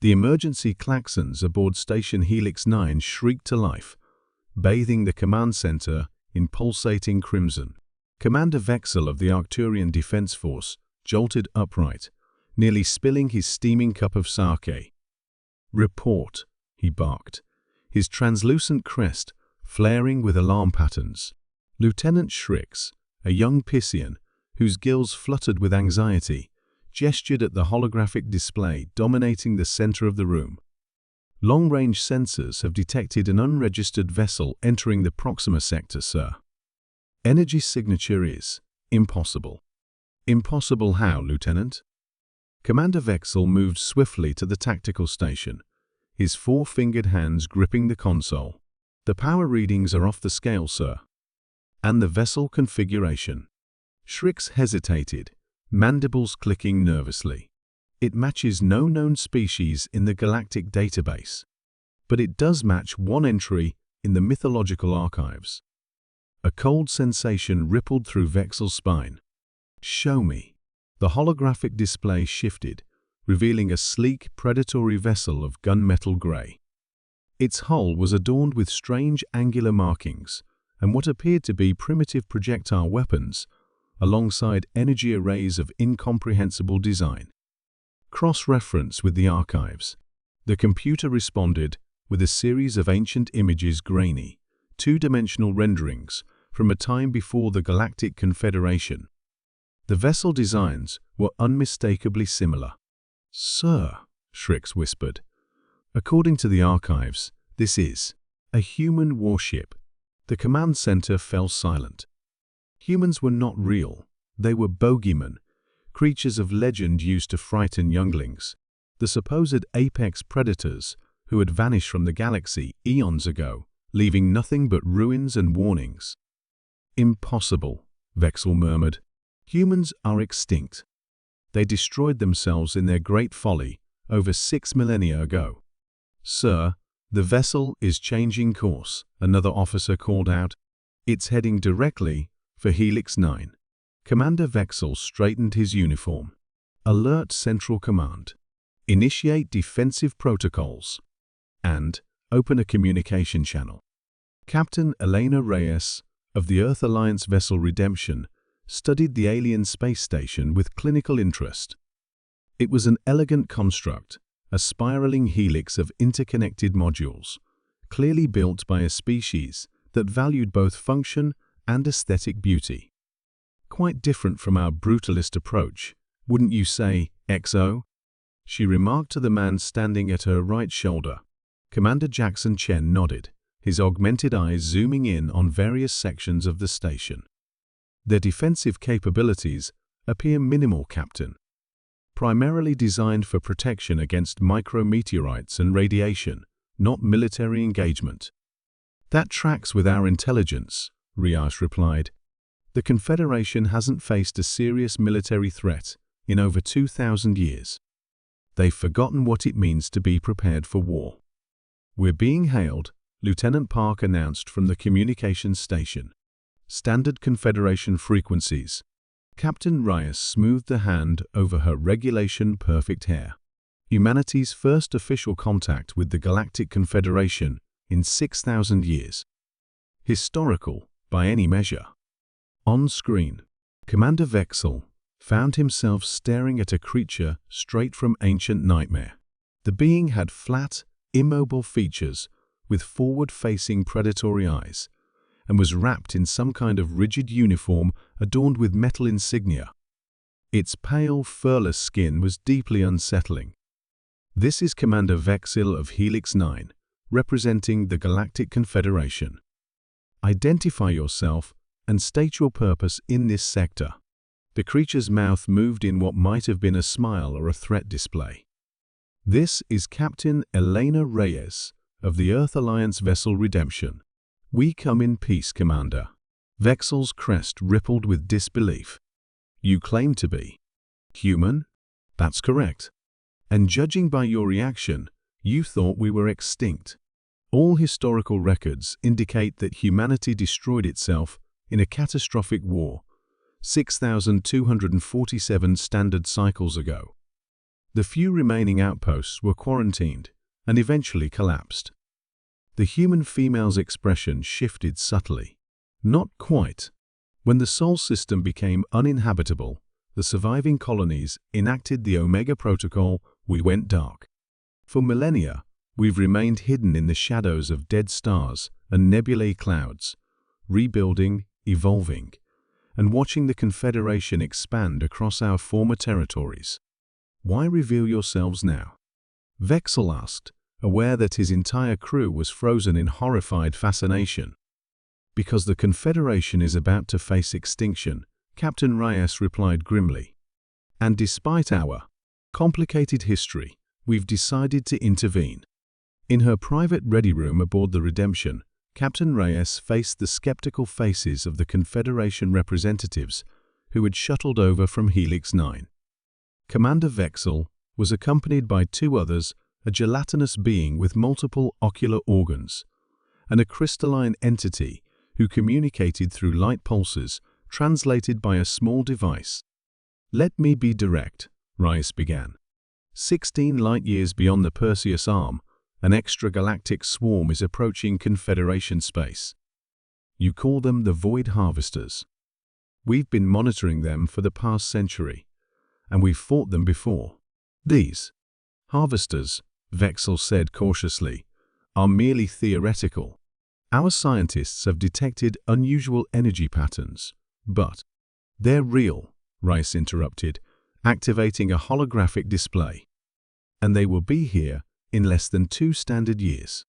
The emergency klaxons aboard Station Helix 9 shrieked to life, bathing the command center in pulsating crimson. Commander Vexel of the Arcturian Defense Force jolted upright, nearly spilling his steaming cup of sake. "Report," he barked, his translucent crest flaring with alarm patterns. Lieutenant Shrix, a young Piscian, whose gills fluttered with anxiety, gestured at the holographic display dominating the center of the room. "Long-range sensors have detected an unregistered vessel entering the Proxima sector, sir. Energy signature is impossible." "Impossible how, Lieutenant?" Commander Vexel moved swiftly to the tactical station, his four-fingered hands gripping the console. "The power readings are off the scale, sir." "And the vessel configuration?" Shrix hesitated, mandibles clicking nervously. "It matches no known species in the galactic database, but it does match one entry in the mythological archives." A cold sensation rippled through Vexel's spine. "Show me." The holographic display shifted, revealing a sleek, predatory vessel of gunmetal gray. Its hull was adorned with strange angular markings and what appeared to be primitive projectile weapons, alongside energy arrays of incomprehensible design. Cross-reference with the archives. The computer responded with a series of ancient images, grainy, two-dimensional renderings from a time before the Galactic Confederation. The vessel designs were unmistakably similar. "Sir," Shrix whispered, "according to the archives, this is a human warship." The command center fell silent. Humans were not real. They were bogeymen, creatures of legend used to frighten younglings, the supposed apex predators who had vanished from the galaxy eons ago, leaving nothing but ruins and warnings. "Impossible," Vexel murmured. "Humans are extinct. They destroyed themselves in their great folly over 6 millennia ago." "Sir, the vessel is changing course," another officer called out. "It's heading directly for Helix 9. Commander Vexel straightened his uniform. "Alert Central Command. Initiate defensive protocols. And open a communication channel." Captain Elena Reyes of the Earth Alliance vessel Redemption studied the alien space station with clinical interest. It was an elegant construct, a spiraling helix of interconnected modules, clearly built by a species that valued both function and aesthetic beauty. "Quite different from our brutalist approach, wouldn't you say, XO?" she remarked to the man standing at her right shoulder. Commander Jackson Chen nodded, his augmented eyes zooming in on various sections of the station. "Their defensive capabilities appear minimal, Captain. Primarily designed for protection against micrometeorites and radiation, not military engagement." "That tracks with our intelligence," Rias replied. "The Confederation hasn't faced a serious military threat in over 2,000 years. They've forgotten what it means to be prepared for war." "We're being hailed," Lieutenant Park announced from the communications station. "Standard Confederation frequencies." Captain Rias smoothed a hand over her regulation-perfect hair. "Humanity's first official contact with the Galactic Confederation in 6,000 years. Historical, by any measure." On screen, Commander Vexel found himself staring at a creature straight from ancient nightmare. The being had flat, immobile features with forward-facing predatory eyes, and was wrapped in some kind of rigid uniform adorned with metal insignia. Its pale, furless skin was deeply unsettling. "This is Commander Vexil of Helix 9, representing the Galactic Confederation. Identify yourself and state your purpose in this sector." The creature's mouth moved in what might have been a smile or a threat display. "This is Captain Elena Reyes of the Earth Alliance vessel Redemption. We come in peace, Commander." Vexel's crest rippled with disbelief. "You claim to be human?" "That's correct. And judging by your reaction, you thought we were extinct. All historical records indicate that humanity destroyed itself in a catastrophic war 6,247 standard cycles ago. The few remaining outposts were quarantined and eventually collapsed. The human female's expression shifted subtly. Not quite. When the Sol system became uninhabitable, the surviving colonies enacted the Omega Protocol. We went dark. For millennia, we've remained hidden in the shadows of dead stars and nebulae clouds, rebuilding, evolving, and watching the Confederation expand across our former territories. Why reveal yourselves now? Vexel asked, aware that his entire crew was frozen in horrified fascination. Because the Confederation is about to face extinction, Captain Reyes replied grimly. And despite our complicated history, we've decided to intervene. In her private ready room aboard the Redemption, Captain Reyes faced the skeptical faces of the Confederation representatives who had shuttled over from Helix 9. Commander Vexel was accompanied by two others, a gelatinous being with multiple ocular organs, and a crystalline entity who communicated through light pulses translated by a small device. Let me be direct, Reyes began. 16 light-years beyond the Perseus Arm, an extragalactic swarm is approaching Confederation space. You call them the Void Harvesters. We've been monitoring them for the past century, and we've fought them before. These harvesters, Vexel said cautiously, are merely theoretical. Our scientists have detected unusual energy patterns, but they're real, Reyes interrupted, activating a holographic display. And they will be here in less than 2 standard years.